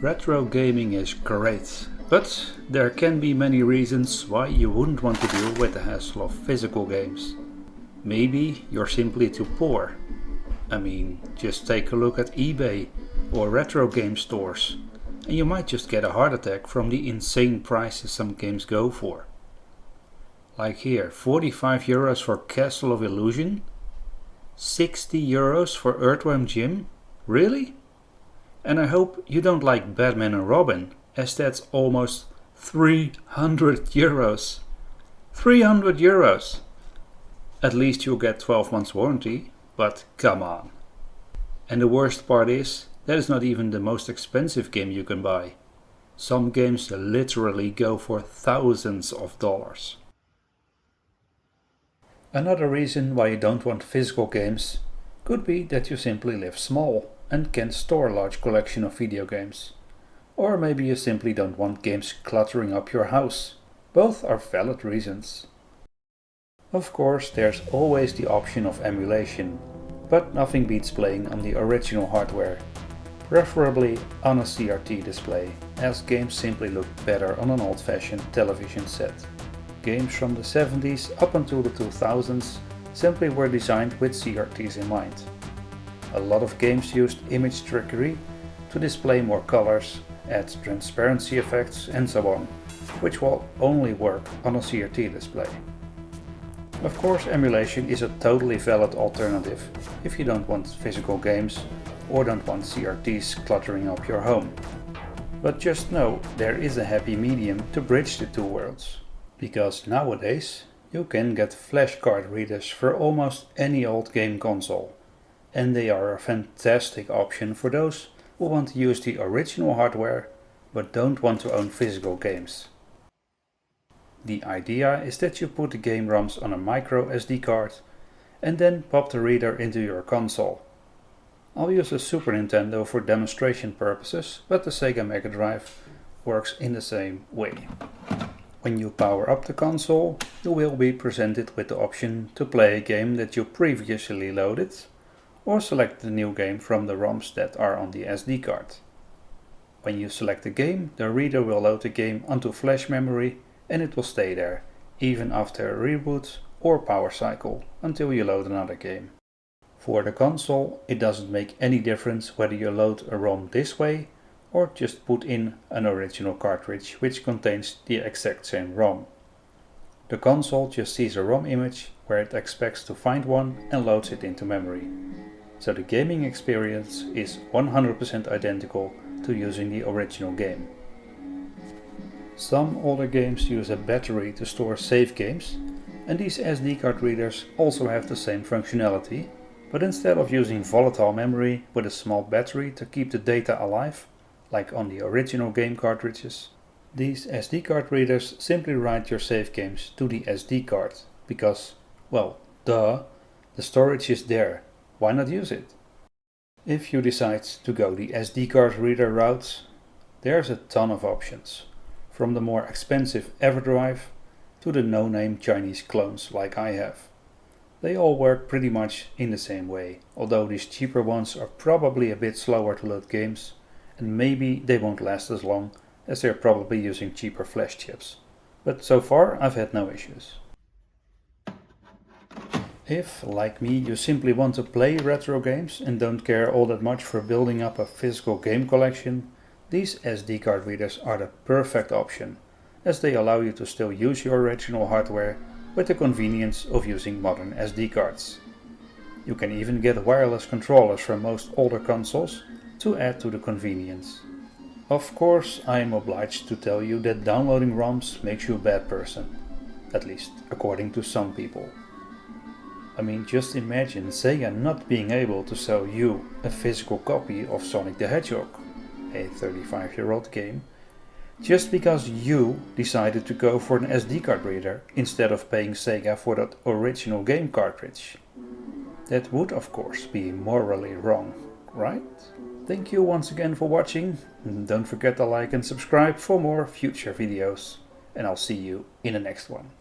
Retro gaming is great, but there can be many reasons why you wouldn't want to deal with the hassle of physical games. Maybe you're simply too poor. Just take a look at eBay or retro game stores, and you might just get a heart attack from the insane prices some games go for. Like here, 45 euros for Castle of Illusion? 60 euros for Earthworm Jim? Really? And I hope you don't like Batman and Robin, as that's almost 300 euros. 300 euros! At least you'll get 12 months warranty, but come on. And the worst part is, that is not even the most expensive game you can buy. Some games literally go for thousands of dollars. Another reason why you don't want physical games could be that you simply live small and can't store a large collection of video games. Or maybe you simply don't want games cluttering up your house. Both are valid reasons. Of course, there's always the option of emulation, but nothing beats playing on the original hardware, preferably on a CRT display, as games simply look better on an old-fashioned television set. Games from the 70s up until the 2000s simply were designed with CRTs in mind. A lot of games used image trickery to display more colors, add transparency effects and so on, which will only work on a CRT display. Of course, emulation is a totally valid alternative if you don't want physical games or don't want CRTs cluttering up your home. But just know there is a happy medium to bridge the two worlds. Because nowadays you can get flashcard readers for almost any old game console, and they are a fantastic option for those who want to use the original hardware but don't want to own physical games. The idea is that you put the game ROMs on a MicroSD card and then pop the reader into your console. I'll use a Super Nintendo for demonstration purposes, but the Sega Mega Drive works in the same way. When you power up the console, you will be presented with the option to play a game that you previously loaded, or select the new game from the ROMs that are on the SD card. When you select the game, the reader will load the game onto flash memory and it will stay there, even after a reboot or power cycle, until you load another game. For the console, it doesn't make any difference whether you load a ROM this way or just put in an original cartridge which contains the exact same ROM. The console just sees a ROM image where it expects to find one and loads it into memory. So the gaming experience is 100% identical to using the original game. Some older games use a battery to store save games, and these SD card readers also have the same functionality, but instead of using volatile memory with a small battery to keep the data alive, like on the original game cartridges, these SD card readers simply write your save games to the SD card, because, well, duh, the storage is there, why not use it? If you decide to go the SD card reader route, there's a ton of options, from the more expensive EverDrive to the no-name Chinese clones like I have. They all work pretty much in the same way, although these cheaper ones are probably a bit slower to load games, and maybe they won't last as long as they're probably using cheaper flash chips. But so far I've had no issues. If, like me, you simply want to play retro games and don't care all that much for building up a physical game collection, these SD card readers are the perfect option, as they allow you to still use your original hardware with the convenience of using modern SD cards. You can even get wireless controllers from most older consoles to add to the convenience. Of course, I am obliged to tell you that downloading ROMs makes you a bad person, at least according to some people. Just imagine Sega not being able to sell you a physical copy of Sonic the Hedgehog, a 35-year-old game, just because you decided to go for an SD card reader instead of paying Sega for that original game cartridge. That would of course be morally wrong, right? Thank you once again for watching, and don't forget to like and subscribe for more future videos, and I'll see you in the next one.